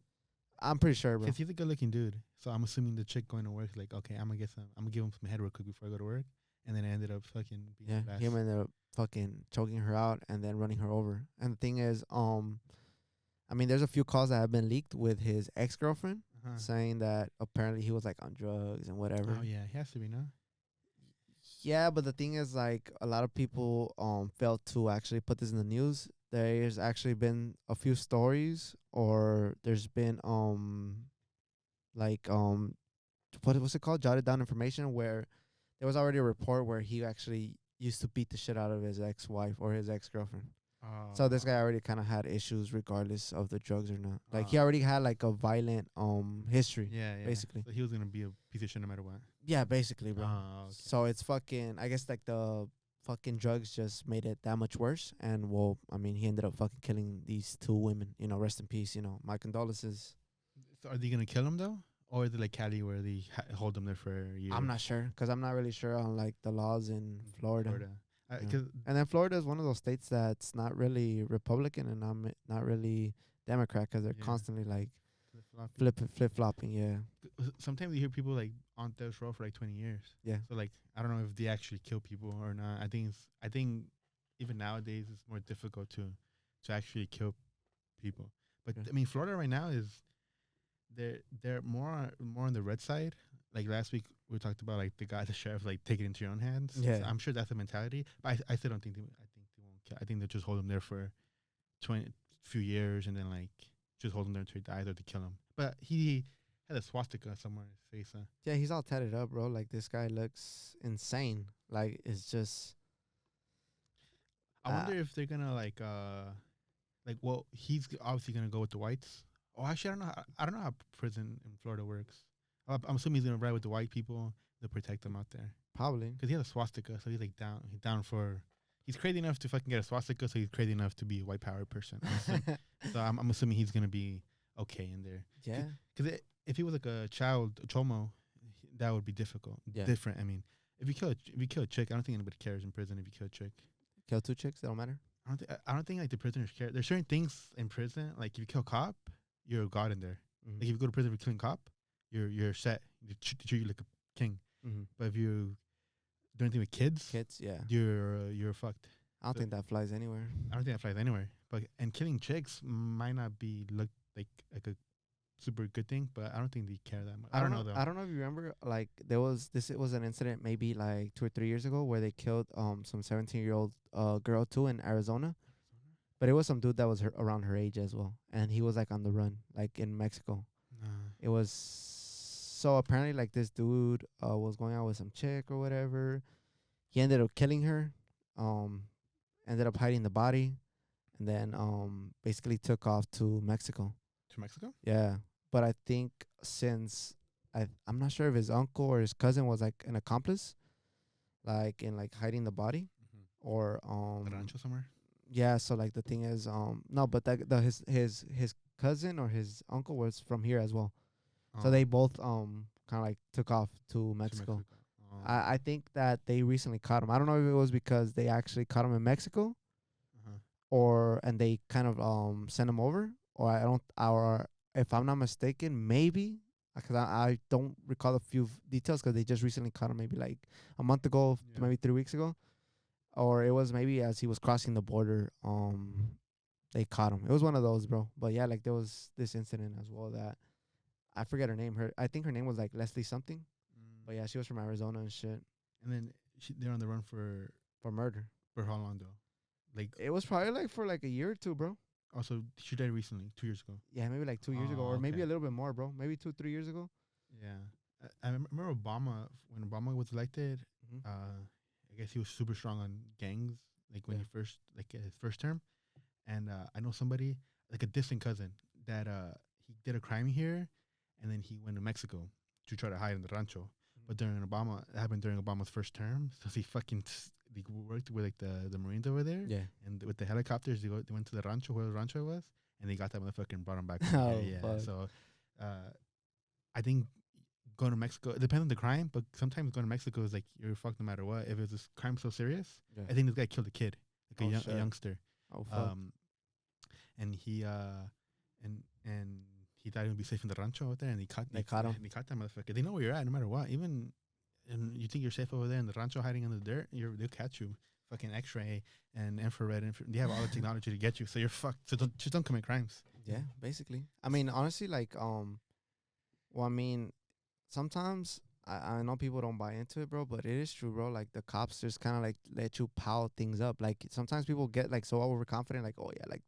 I'm pretty sure, bro. Because he's a good-looking dude. So I'm assuming the chick going to work is like, okay, I'm gonna give him some head real quick before I go to work, and then I ended up fucking being Yeah, fast. him ended up fucking choking her out and then running her over. And the thing is, I mean, there's a few calls that have been leaked with his ex-girlfriend saying that apparently he was like on drugs and whatever. Oh yeah, he has to be, no? Yeah, but the thing is, like, a lot of people failed to actually put this in the news. There's actually been a few stories, or there's been like what's it called? Jotted down information where there was already a report where he actually used to beat the shit out of his ex-wife or his ex-girlfriend. So this guy already kind of had issues regardless of the drugs or not. Like he already had like a violent history. Yeah, basically. So he was gonna be a piece of shit no matter what. Yeah, basically, bro. Okay. So it's fucking, I guess like the fucking drugs just made it that much worse. And well, I mean, he ended up fucking killing these two women. You know, rest in peace. You know, my condolences. So are they gonna kill him though, or is it like Cali where they hold him there for a year? I'm not sure because I'm not really sure on like the laws in Florida. Yeah. 'Cause And then Florida is one of those states that's not really Republican and not really Democrat because they're constantly like flip flopping. Yeah. sometimes you hear people like on death row for like 20 years. Yeah. So like I don't know if they actually kill people or not. I think even nowadays it's more difficult to actually kill people. But Yeah. I mean Florida right now is they're more on the red side. Like last week we talked about like the sheriff like take it into your own hands. Yeah. So I'm sure that's the mentality. But I still don't think I think they won't kill. I think they'll just hold him there for 20 few years and then like just hold him there until he dies or to kill him. But he had a swastika somewhere in his face. Yeah, he's all tatted up, bro. Like this guy looks insane. Like it's just. I wonder if they're gonna like well he's obviously gonna go with the whites. Oh, actually I don't know how prison in Florida works. I'm assuming he's gonna ride with the white people to protect them out there. Probably. Because he has a swastika, so he's like down. He's down for. He's crazy enough to fucking get a swastika, so he's crazy enough to be a white power person. So I'm assuming he's gonna be okay in there. Yeah. Because if he was like a child, a chomo, that would be difficult. Yeah. Different. I mean, if you kill a chick, I don't think anybody cares in prison. If you kill a chick, Kill two chicks, that don't matter. I don't think like the prisoners care. There's certain things in prison, like if you kill a cop, you're a god in there. Mm-hmm. Like if you go to prison for killing a cop, you're set. They treat you like a king. Mm-hmm. But if you do anything with kids, yeah, you're fucked. I don't think that flies anywhere. I don't think that flies anywhere. But and killing chicks might not be look like a super good thing, but I don't think they care that much. I don't know though. I don't know if you remember, like it was an incident maybe like 2 or 3 years ago where they killed some 17-year-old girl too in Arizona. But it was some dude that was around her age as well, and he was like on the run, like in Mexico. It was so apparently like this dude was going out with some chick or whatever. He ended up killing her, ended up hiding the body, and then basically took off to Mexico. To Mexico? Yeah, but I think since I'm not sure if his uncle or his cousin was like an accomplice, like in like hiding the body, or The rancho somewhere. yeah. So like the thing is no, but his cousin or his uncle was from here as well. So they both kind of like took off to Mexico. I think that they recently caught him. I don't know if it was because they actually caught him in Mexico, and they kind of sent him over, or if I'm not mistaken, maybe because I don't recall a few details because they just recently caught him maybe like a month ago, maybe 3 weeks ago, or it was maybe as he was crossing the border, they caught him. It was one of those, bro. But yeah, like there was this incident as well that I forget her name. I think her name was like Leslie something. But yeah, she was from Arizona and shit. And then they're on the run for murder. For how long though? Like it was probably like for like a year or two, bro. Also, she died recently, 2 years ago. Yeah, maybe like 2 years ago, or maybe a little bit more, bro. Maybe 2-3 years ago. Yeah, I remember Obama when Obama was elected. I guess he was super strong on gangs, like when he first his first term. And I know somebody like a distant cousin that he did a crime here, and then he went to Mexico to try to hide in the rancho. But during Obama, it happened during Obama's first term. So he fucking they worked with like the Marines over there. Yeah. And with the helicopters, they went to the rancho where the rancho was, and they got that motherfucker and brought him back. Oh, yeah. fuck. So, I think going to Mexico, it depends on the crime, but sometimes going to Mexico is like you're fucked no matter what. If it's this crime so serious, Yeah. I think this guy killed a kid, like a shit. youngster. Oh, fuck. And he and he thought he would be safe in the rancho out there, and they caught him. They caught that motherfucker. They know where you're at no matter what. Even and you think you're safe over there in the rancho hiding in the dirt, they'll catch you. Fucking X-ray and infrared. They have all the technology to get you, so you're fucked. So don't commit crimes. Yeah, basically. I mean, honestly, like, well, I mean, sometimes I know people don't buy into it, bro, but it is true, bro. Like, the cops just kind of like let you pile things up. Like, sometimes people get like so overconfident, like, oh yeah, like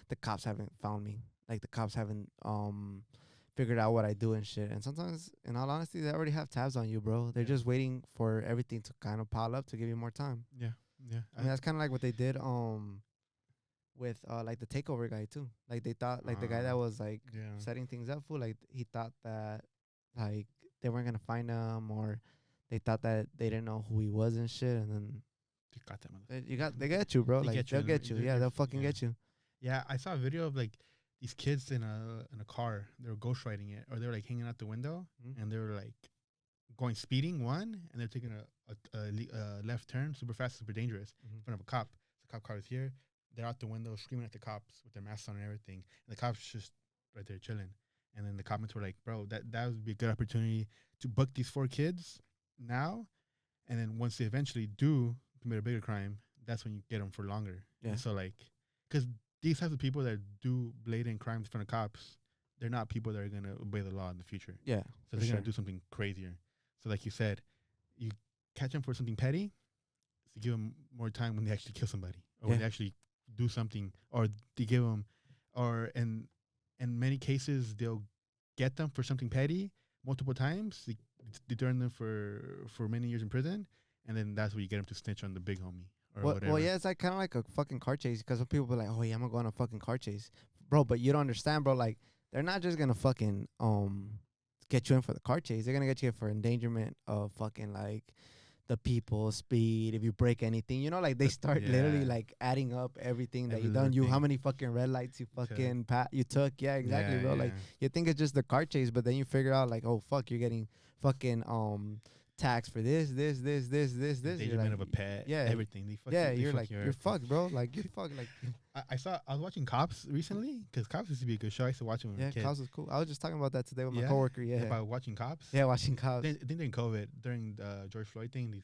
the cops haven't found me, like the cops haven't figured out what I do and shit. And sometimes, in all honesty, they already have tabs on you, bro. They're just waiting for everything to kind of pile up to give you more time. Yeah. I mean, that's kind of like what they did with like the takeover guy too. Like, they thought like the guy that was like setting things up for, like, he thought that like they weren't gonna find him, or they thought that they didn't know who he was and shit. And then they got that motherfucker. They get you, bro. They'll get you. Yeah, they'll fucking get you. Yeah, I saw a video of like these kids in a car. They were ghost riding it, or they were like hanging out the window, and they were like going speeding and they're taking a left turn, super fast, super dangerous, in front of a cop. The cop car is here. They're out the window screaming at the cops with their masks on and everything, and the cops just right there chilling. And then the comments were like, "Bro, that would be a good opportunity to book these 4 kids now, and then once they eventually do commit a bigger crime, that's when you get them for longer." Yeah. And so like, because these types of people that do blatant crimes in front of cops, they're not people that are gonna obey the law in the future. Yeah. So they're gonna do something crazier. So like you said, you catch them for something petty, to give them more time when they actually kill somebody, or when they actually do something, or they give them, or in many cases they'll get them for something petty multiple times. They turn them for many years in prison, and then that's where you get them to snitch on the big homie or whatever. Well, yeah, it's like kind of like a fucking car chase, because some people be like, oh yeah, I'm gonna go on a fucking car chase, bro. But you don't understand, bro. Like, they're not just gonna fucking get you in for the car chase. They're gonna get you in for endangerment of fucking like the people, speed, if you break anything, you know, like they start literally like adding up everything that you done. How many fucking red lights you fucking you took. Yeah, exactly, bro. Like, you think it's just the car chase, but then you figure out like, oh fuck, you're getting fucking tax for this. Endangerment like, of a pet. Yeah, everything. You're like, you're fucked, bro. Like, you're fucked. Like, I was watching Cops recently, because Cops used to be a good show. I used to watch it when I was a kid. Cops was cool. I was just talking about that today with my coworker. Yeah, about watching Cops. Yeah, watching Cops. I think during COVID, during the George Floyd thing, they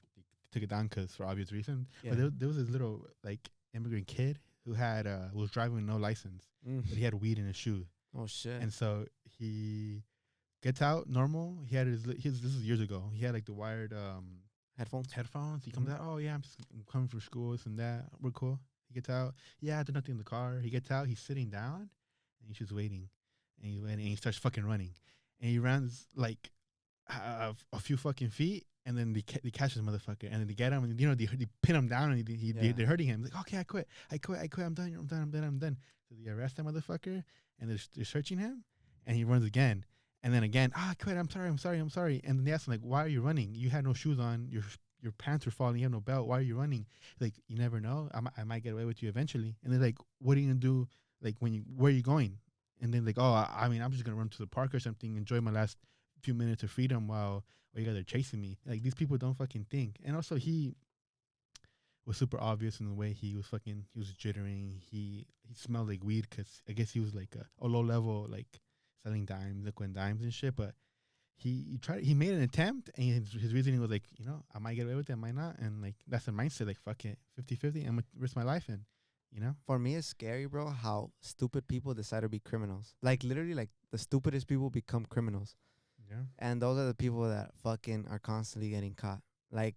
took it down because for obvious reasons. Yeah. But there was this little like immigrant kid who had was driving with no license, but he had weed in his shoe. Oh shit! And so he gets out normal. He had his this is years ago. He had like the wired headphones. He comes out. Oh yeah, I'm coming from school, this and that. We're cool. He gets out. Yeah, there's nothing in the car. He gets out. He's sitting down, and he's just waiting. And he starts fucking running, and he runs like a few fucking feet, and then they catch this motherfucker, and then they get him, and they pin him down, and they're hurting him. He's like, okay, I quit. I'm done. So they arrest that motherfucker, and they're searching him, and he runs again. And then again, I quit. I'm sorry. And then they ask him, like, why are you running? You had no shoes on. Your pants are falling. You have no belt. Why are you running? Like, you never know. I might get away with you eventually. And they're like, what are you gonna do? Like, where are you going? And then like, oh, I'm just gonna run to the park or something, enjoy my last few minutes of freedom while you guys are chasing me. Like, these people don't fucking think. And also, he was super obvious in the way he was jittering. He smelled like weed, because I guess he was like a low level, like selling liquid dimes and shit. But he made an attempt, and his reasoning was like, I might get away with it, I might not. And like, that's the mindset, like, fuck it, 50-50, I'm gonna risk my life in, For me, it's scary, bro, how stupid people decide to be criminals. Like, literally, like, the stupidest people become criminals. Yeah. And those are the people that fucking are constantly getting caught. Like,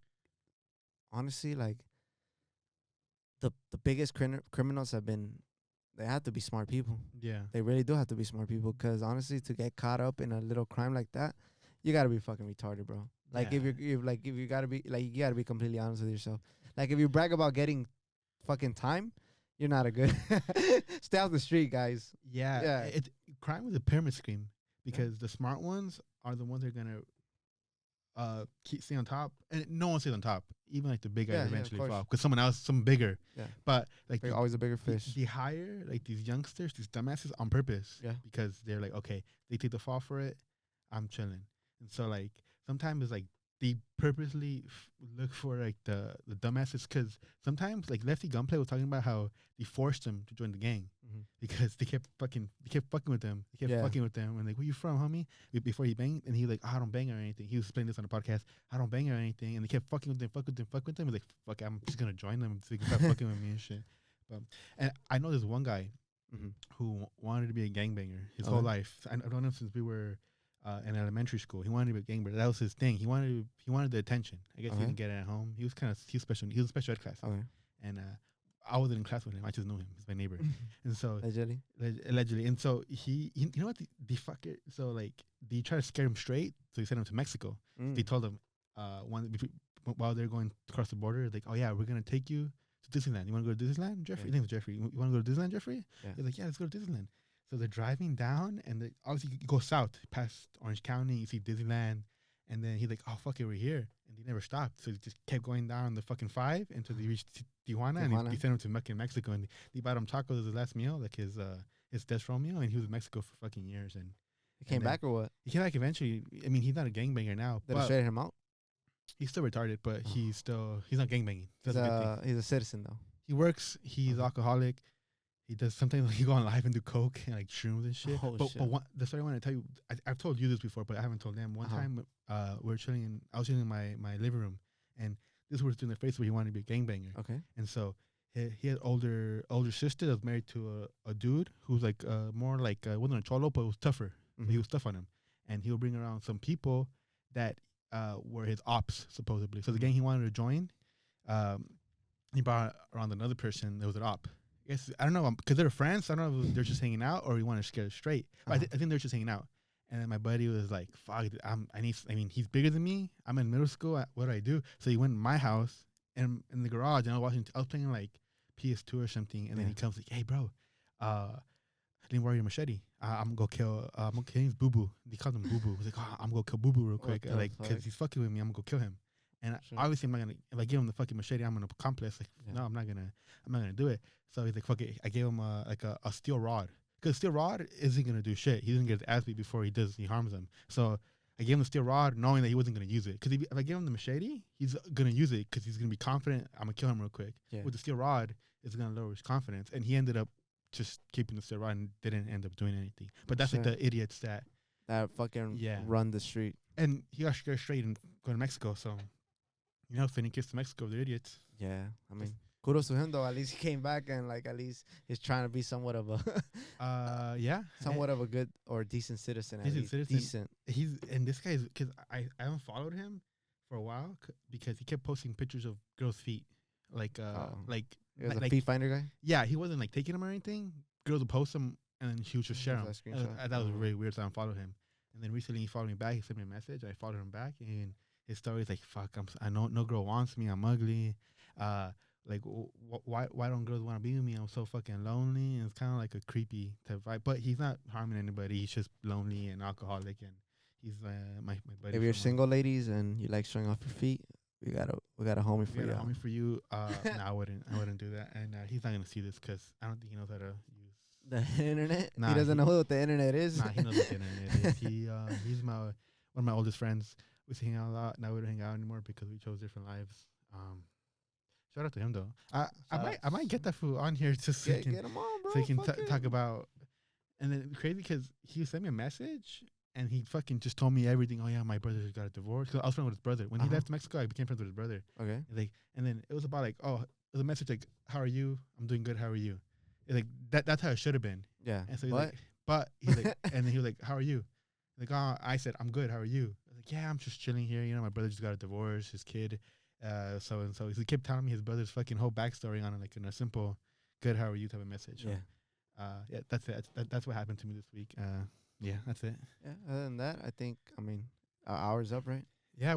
honestly, like, the biggest criminals they have to be smart people. Yeah. They really do have to be smart people, because honestly, to get caught up in a little crime like that, you gotta be fucking retarded, bro. Like, if you gotta be, like, you gotta be completely honest with yourself. Like, if you brag about getting fucking time, you're not a good. Stay off the street, guys. Yeah. Crime is a pyramid scheme, because the smart ones are the ones that are gonna stay on top, and no one stays on top. Even like the big guys eventually course. fall because someone else, some bigger. Yeah. But like Always a bigger fish. They hire like these youngsters, these dumbasses on purpose. Yeah. Because they're like, okay, they take the fall for it. I'm chilling, and so like sometimes it's like they purposely look for like the dumbasses because sometimes like Lefty Gunplay was talking about how they forced him to join the gang because they kept fucking with them. They kept fucking with them and like, where you from, homie? Before he banged, and he was like, oh, I don't bang or anything. He was explaining this on the podcast. I don't bang or anything, and they kept fucking with them. He's like, fuck, I'm just gonna join them so they can start fucking with me and shit. But and I know there's one guy who wanted to be a gangbanger his whole life. I've known him since we were in elementary school. He wanted to be a gangbanger. That was his thing. He wanted the attention. I guess he didn't get it at home. He was special. He was in special ed class. And I wasn't in class with him. I just knew him. He's my neighbor. And so allegedly. And so he you know what the fucker. So like they tried to scare him straight. So he sent him to Mexico. They told him while they're going across the border, like, oh yeah, we're gonna take you to Disneyland. You want to go to Disneyland, Jeffrey? His name was Jeffrey. You want to go to Disneyland, Jeffrey? Yeah. He's like, yeah, let's go to Disneyland. So they're driving down, and obviously you go south past Orange County. You see Disneyland, and then he's like, "Oh fuck it, we're here," and they never stopped. So they just kept going down the fucking 5 until they reached Tijuana, and he sent him to Mexico, and they bought him tacos as his last meal, like his death row meal, and he was in Mexico for fucking years. And he came back or what? He came back eventually. I mean, he's not a gangbanger now. Did they straighten him out? He's still retarded, but he's not gangbanging. He's a citizen though. He works. He's alcoholic. He does sometimes like he go on live and do coke and like shrooms and shit. But the story I want to tell you, I've told you this before, but I haven't told them. One time we were chilling. I was chilling in my living room, and this was in the face where he wanted to be a gangbanger. Okay. And so he had older sister that was married to a dude who's like more like wasn't a cholo, but was tougher. But he was tough on him, and he would bring around some people that were his ops supposedly. So the gang he wanted to join, he brought around another person that was an op. I don't know, because they're friends. I don't know if they're just hanging out or he wanted to scare straight. But I think they're just hanging out. And then my buddy was like, "Fuck, he's bigger than me. I'm in middle school. What do I do?" So he went in my house and in the garage, and I was playing like PS2 or something. And then he comes like, "Hey, bro, I didn't borrow your machete. I'm gonna kill. I'm gonna kill his Boo Boo." He called him Boo Boo. He's like, "Oh, I'm gonna kill Boo Boo real quick, like, because he's fucking with me. I'm gonna go kill him." And obviously, I'm not gonna. If I give him the fucking machete, I'm gonna accomplice. Like, no, I'm not gonna do it. So he's like, "Fuck it." I gave him a steel rod, because steel rod isn't gonna do shit. He doesn't get his ass beat before he harms him. So I gave him the steel rod, knowing that he wasn't gonna use it. Because if I give him the machete, he's gonna use it because he's gonna be confident. I'm gonna kill him real quick. Yeah. With the steel rod, it's gonna lower his confidence, and he ended up just keeping the steel rod and didn't end up doing anything. But that's like the idiots that fucking run the street. And he got scared straight and go to Mexico. So. You know, sending kids to Mexico, they're idiots. Yeah, I mean, kudos to him though. At least he came back and like at least he's trying to be somewhat of a somewhat of a good or decent citizen. Decent. This guy is, because I haven't followed him for a while because he kept posting pictures of girls' feet, like he was a feet finder guy. Yeah, he wasn't like taking them or anything. Girls would post them and then he would just share them. That was really weird. So I unfollowed him, and then recently he followed me back. He sent me a message. I followed him back and. His story is like, fuck, I know no girl wants me. I'm ugly. Like, why don't girls want to be with me? I'm so fucking lonely. And it's kind of like a creepy type vibe. But he's not harming anybody. He's just lonely and alcoholic. And he's my buddy. If you're single, ladies, and you like showing off your feet, we got a homie for you. A homie for you. No, I wouldn't do that. And he's not gonna see this because I don't think he knows how to use the internet. Nah, he doesn't know what the internet is. Nah, he knows what the internet is. He's one of my oldest friends. We used to hang out a lot. Now we don't hang out anymore because we chose different lives. Shout out to him though. I might get that fool on here just get him on, bro. So he can talk about. And then crazy because he sent me a message and he fucking just told me everything. Oh yeah, my brother just got a divorce. Cause I was friends with his brother when he left Mexico. I became friends with his brother. Okay. And then it was about like, it was a message like, "How are you? I'm doing good. How are you?" It's like that's how it should have been. Yeah. And so he's like, but he's like, and then he was like, "How are you?" Like, I said, "I'm good. How are you?" I was like, "Yeah, I'm just chilling here. You know, my brother just got a divorce. His kid, so and so." He kept telling me his brother's fucking whole backstory on it, like in a simple, "Good, how are you?" type of message. Yeah. Yeah, that's it. That's what happened to me this week. Yeah, that's it. Yeah. Other than that, I think our hour's up, right? Yeah.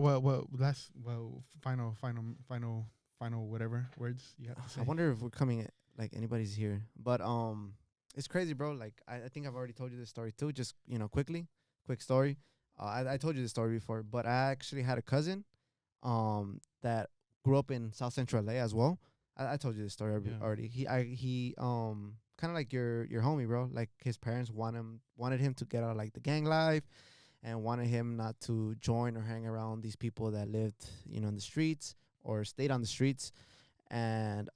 Final whatever words you have to say. I wonder if we're coming like anybody's here, but it's crazy, bro. Like I think I've already told you this story too. Just quick story. I told you this story before, but I actually had a cousin that grew up in South Central LA as well. I told you this story Yeah. already. He kind of like your homie, bro. Like his parents wanted him to get out of like the gang life, and wanted him not to join or hang around these people that lived, in the streets or stayed on the streets. And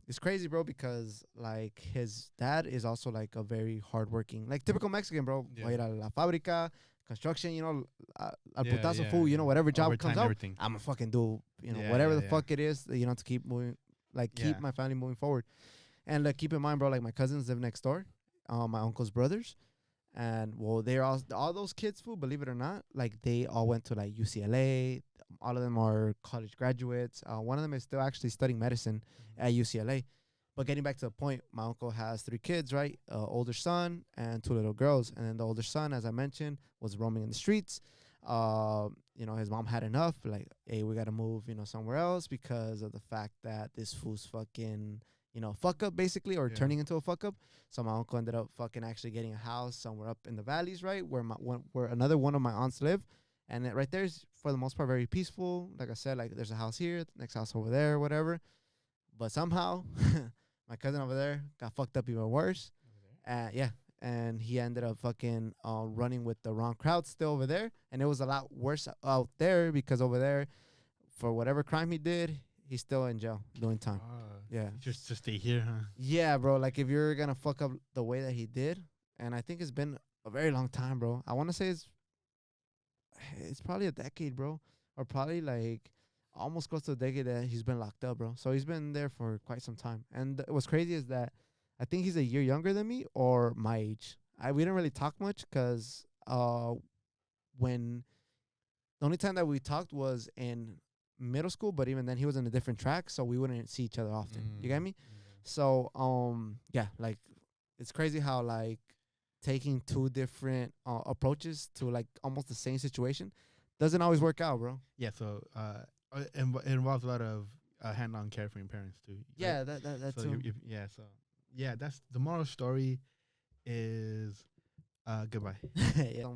it's crazy, bro, because like his dad is also like a very hardworking, like typical Mexican, bro. Yeah. Va a ir a la fábrica, construction, al Yeah, putazo yeah, fool, yeah. whatever job Overtime, comes out, everything. I'm gonna fucking do, Yeah, whatever yeah, the yeah. fuck it is, to keep moving, like keep Yeah. my family moving forward. And like keep in mind, bro, like my cousins live next door, my uncle's brothers, and well, they're all those kids, fool. Believe it or not, like they all went to like UCLA. All of them are college graduates. One of them is still actually studying medicine at UCLA. But getting back to the point, my uncle has 3 kids, right? Older son and 2 little girls. And then the older son, as I mentioned, was roaming in the streets. His mom had enough. Like, hey, we got to move, somewhere else because of the fact that this fool's fucking, fuck up basically, or Yeah. turning into a fuck up. So my uncle ended up fucking actually getting a house somewhere up in the valleys, right? Where another one of my aunts live. And it right there is, for the most part, very peaceful. Like I said, like there's a house here, next house over there, whatever. But somehow, my cousin over there got fucked up even worse. Yeah, and he ended up fucking running with the wrong crowd still over there. And it was a lot worse out there because over there, for whatever crime he did, he's still in jail doing time. Yeah. Just to stay here, huh? Yeah, bro. Like if you're gonna fuck up the way that he did, and I think it's been a very long time, bro. I want to say it's probably a decade, bro, or probably like almost close to a decade that he's been locked up, bro. So he's been there for quite some time. And what's crazy is that I think he's a year younger than me or my age. We didn't really talk much because when the only time that we talked was in middle school, but even then he was in a different track, so we wouldn't see each other often. You get me? So yeah, like it's crazy how like taking 2 different approaches to like almost the same situation doesn't always work out, bro. Yeah, so it involves a lot of hand-on care from your parents too. Right? Yeah, that So too. that's the moral story is goodbye. Yeah.